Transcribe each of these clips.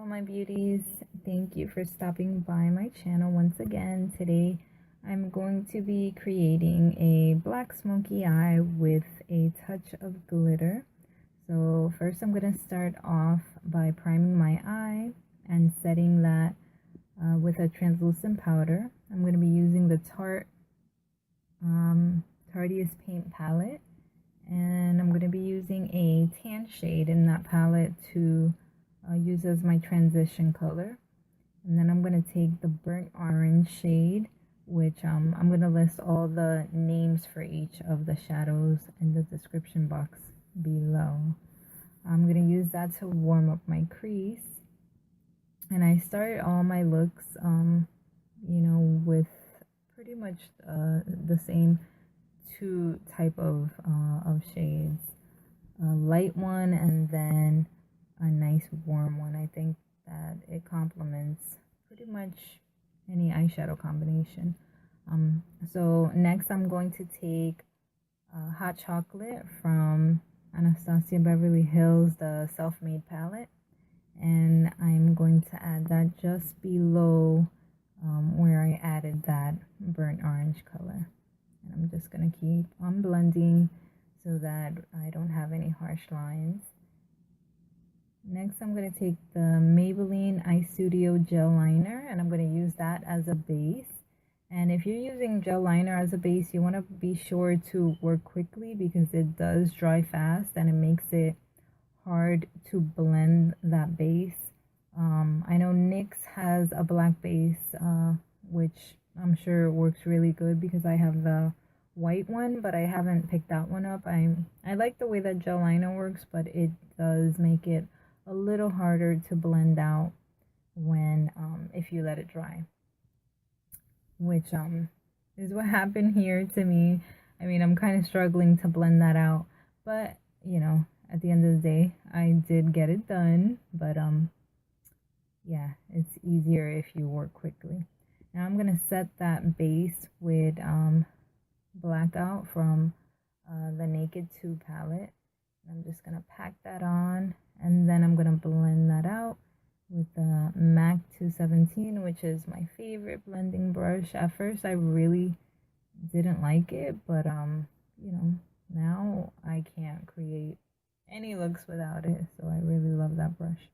Hello my beauties, thank you for stopping by my channel once again. Today I'm going to be creating a black smoky eye with a touch of glitter. So first I'm going to start off by priming my eye and setting that with a translucent powder. I'm going to be using the Tarte Tarteist paint palette, and I'm going to be using a tan shade in that palette to use as my transition color. And then I'm going to take the burnt orange shade, which I'm going to list all the names for each of the shadows in the description box below. I'm going to use that to warm up my crease. And I started all my looks, with pretty much the same two type of shades. A light one and then a nice warm one. I think that it complements pretty much any eyeshadow combination. So next I'm going to take Hot Chocolate from Anastasia Beverly Hills, the Self-Made palette, and I'm going to add that just below where I added that burnt orange color. And I'm just going to keep on blending so that I don't have any harsh lines. Next, I'm going to take the Maybelline Eye Studio Gel liner, and I'm going to use that as a base. And if you're using gel liner as a base, you want to be sure to work quickly because it does dry fast and it makes it hard to blend that base. I know NYX has a black base, which I'm sure works really good because I have the white one, but I haven't picked that one up. I like the way that gel liner works, but it does make it a little harder to blend out when if you let it dry, which is what happened here to me. I mean, I'm kind of struggling to blend that out, but at the end of the day I did get it done. But yeah, it's easier if you work quickly. Now I'm gonna set that base with Blackout from the Naked 2 palette. I'm just gonna pack that on, and then I'm gonna blend that out with the MAC 217, which is my favorite blending brush. At first I really didn't like it, but now I can't create any looks without it, so I really love that brush.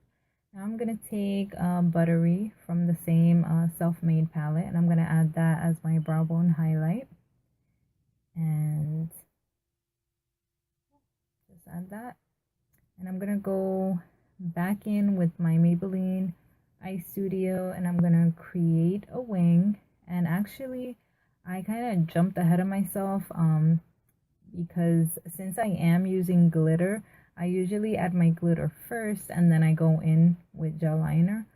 Now I'm gonna take Buttery from the same Self-Made palette, and I'm gonna add that as my brow bone highlight. And just add that. And I'm gonna go back in with my Maybelline Eye Studio, and I'm gonna create a wing. And actually I kind of jumped ahead of myself because since I am using glitter, I usually add my glitter first and then I go in with gel liner.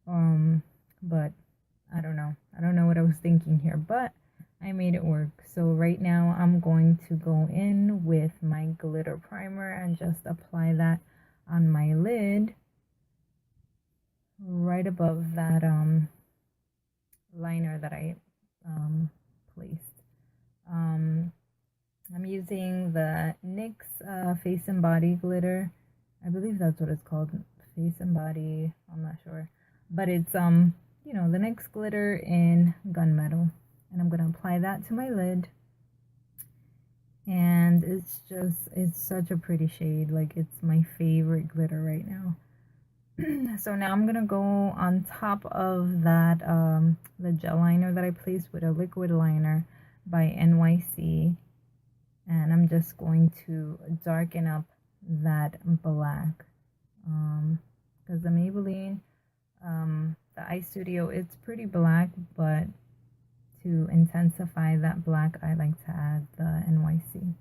But I don't know what I was thinking here, but I made it work. So right now I'm going to go in with my glitter primer and just apply that on my lid right above that liner that I placed. I'm using the NYX Face and Body glitter. I believe that's what it's called, Face and Body. I'm not sure, but it's the NYX glitter in gunmetal. And I'm going to apply that to my lid, and it's such a pretty shade. Like, it's my favorite glitter right now. So now I'm going to go on top of that the gel liner that I placed with a liquid liner by NYC, and I'm just going to darken up that black because the Maybelline the Eye Studio, it's pretty black, but to intensify that black, I like to add the NYC.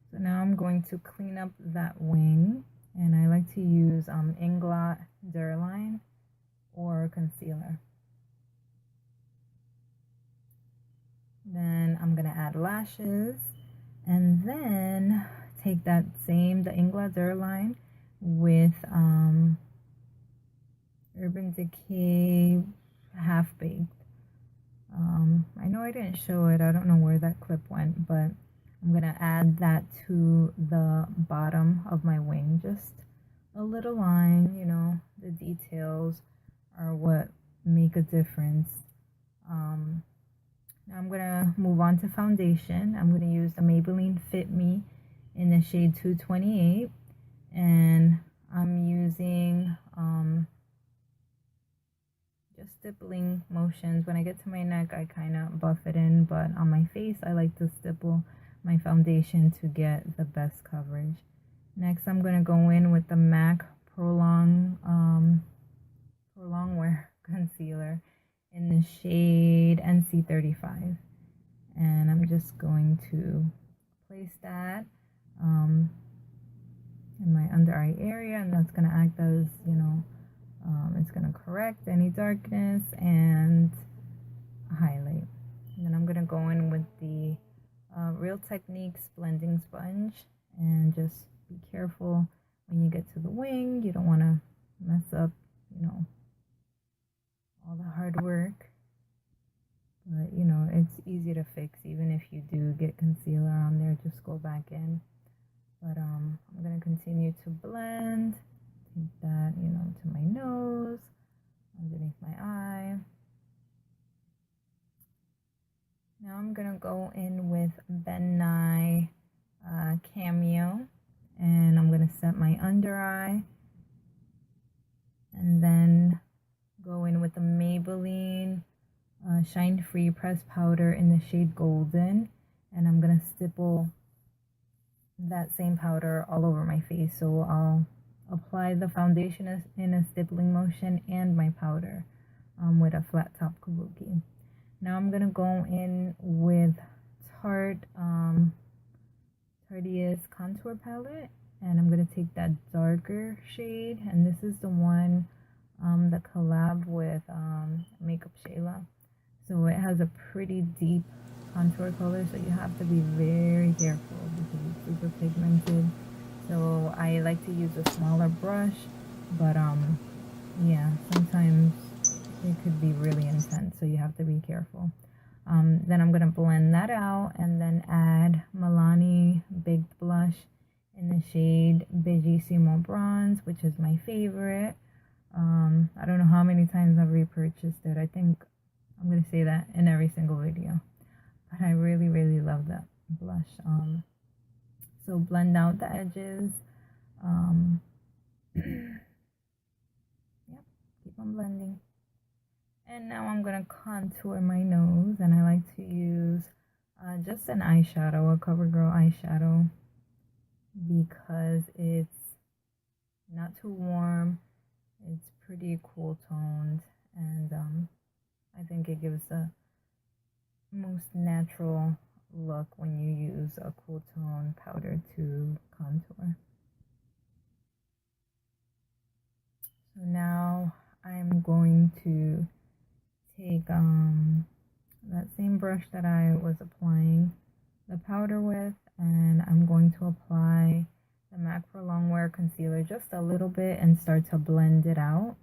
So now I'm going to clean up that wing, and I like to use Inglot Durline or concealer. Then I'm gonna add lashes, and then take that same, the Inglot Durline with Urban Decay Half Baked. I know I didn't show it. I don't know where that clip went, but I'm gonna add that to the bottom of my wing, just a little line, the details are what make a difference. Now I'm gonna move on to foundation. I'm gonna use the Maybelline Fit Me in the shade 228, and I'm using just stippling motions. When I get to my neck, I kind of buff it in, but on my face, I like to stipple my foundation to get the best coverage. Next, I'm gonna go in with the MAC Prolong Wear Concealer in the shade NC35, and I'm just going to place that in my under eye area, and that's going to act as, you know, it's going to correct any darkness and highlight. And then I'm going to go in with the Real Techniques blending sponge, and just be careful when you get to the wing. You don't want to mess up, you know, all the hard work, but you know, it's easy to fix. Even if you do get concealer on there, just go back in. But I'm gonna continue to blend. Take that, you know, to my nose, underneath my eye. Now I'm gonna go in with Ben Nye Cameo, and I'm gonna set my under eye, and then go in with the Maybelline Shine Free Pressed Powder in the shade Golden, and I'm going to stipple that same powder all over my face. So I'll apply the foundation in a stippling motion and my powder with a flat top kabuki. Now I'm going to go in with Tarteist Contour Palette, and I'm going to take that darker shade, and this is the one the collab with Makeup Shayla. So it has a pretty deep contour color, so you have to be very careful because it's super pigmented. So I like to use a smaller brush, but yeah, sometimes it could be really intense, so you have to be careful. Then I'm going to blend that out and then add Milani Baked Blush in the shade Bellissimo Bronze, which is my favorite. I don't know how many times I've repurchased it. I think I'm going to say that in every single video. But I really, really love that blush. So blend out the edges. Yep, keep on blending. And now I'm going to contour my nose, and I like to use just an eyeshadow, a CoverGirl eyeshadow, because it's not too warm. It's pretty cool toned, and I think it gives the most natural look when you use a cool tone powder to contour. So now I'm going to take that same brush that I was applying the powder with, and I'm going to apply the MAC Prolong Wear Concealer just a little bit and start to blend it out.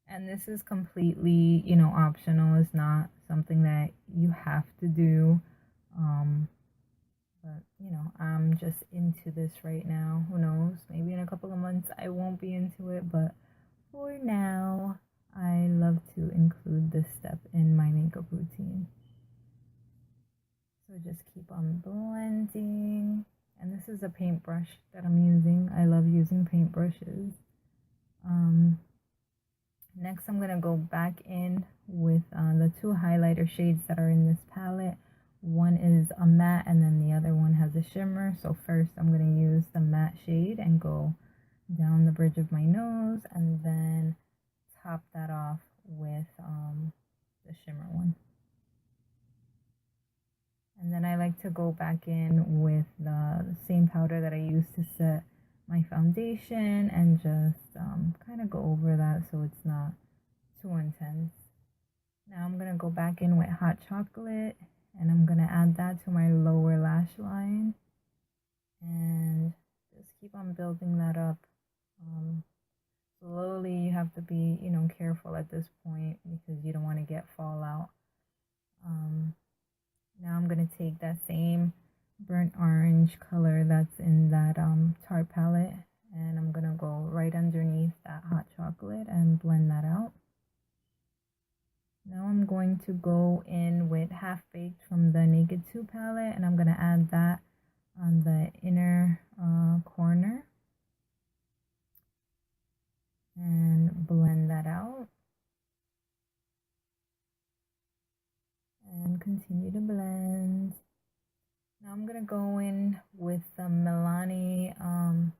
And this is completely, you know, optional. It's not something that you have to do. But, you know, I'm just into this right now. Who knows? Maybe in a couple of months I won't be into it. But for now, I love to include this step in my makeup routine. So just keep on blending. And this is a paintbrush that I'm using. I love using paintbrushes. Next, I'm going to go back in with the two highlighter shades that are in this palette. One is a matte, and then the other one has a shimmer. So first, I'm going to use the matte shade and go down the bridge of my nose, and then top that off with the shimmer one. And then I like to go back in with the same powder that I used to set my foundation, and just kind of go over that so it's not too intense. Now I'm going to go back in with Hot Chocolate, and I'm going to add that to my lower lash line, and just keep on building that up. Slowly. You have to be, you know, careful at this point because you don't want to get fallout. Now I'm going to take that same burnt orange color that's in that Tarte palette, And I'm gonna go right underneath that hot chocolate and blend that out. Now I'm going to go in with Half Baked from the Naked 2 palette, and I'm gonna add that on the inner corner and blend that out. And continue to blend. Now I'm gonna go in with the Maybelline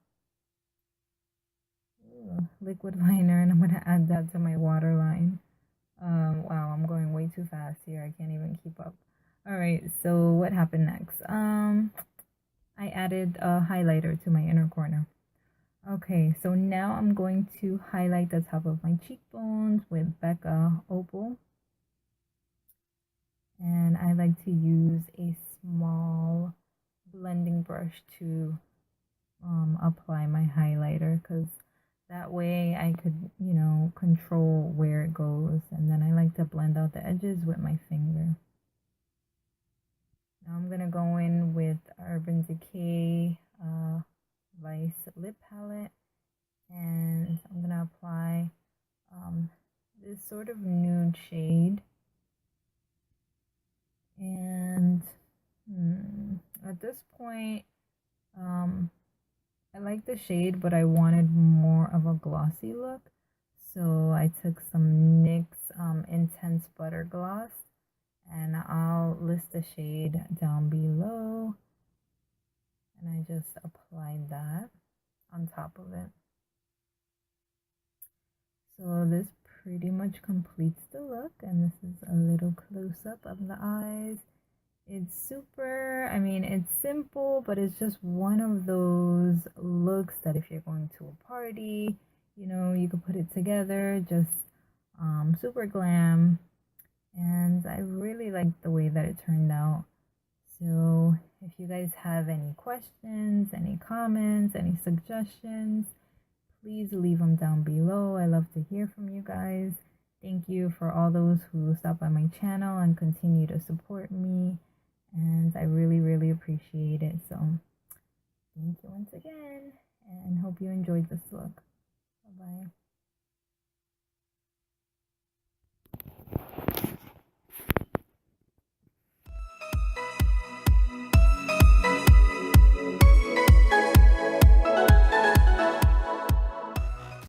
liquid liner, and I'm gonna add that to my waterline. Wow, I'm going way too fast here. I can't even keep up. All right, so what happened next? I added a highlighter to my inner corner. Okay, so now I'm going to highlight the top of my cheekbones with Becca Opal. And I like to use a small blending brush to apply my highlighter, because that way I could, you know, control where it goes. And then I like to blend out the edges with my finger. Now I'm going to go in with Urban Decay Vice Lip Palette. And I'm going to apply this sort of nude shade. And at this point, I like the shade, but I wanted more of a glossy look. So I took some NYX Intense Butter Gloss, and I'll list the shade down below. And I just applied that on top of it. So this pretty much completes the look, and this is a little close-up of the eyes. It's super, I mean, it's simple, but it's just one of those looks that if you're going to a party, you know, you could put it together, just super glam. And I really like the way that it turned out. So if you guys have any questions, any comments, any suggestions, please leave them down below. I love to hear from you guys. Thank you for all those who stop by my channel and continue to support me. And I really, really appreciate it. So thank you once again, and hope you enjoyed this look. Bye-bye.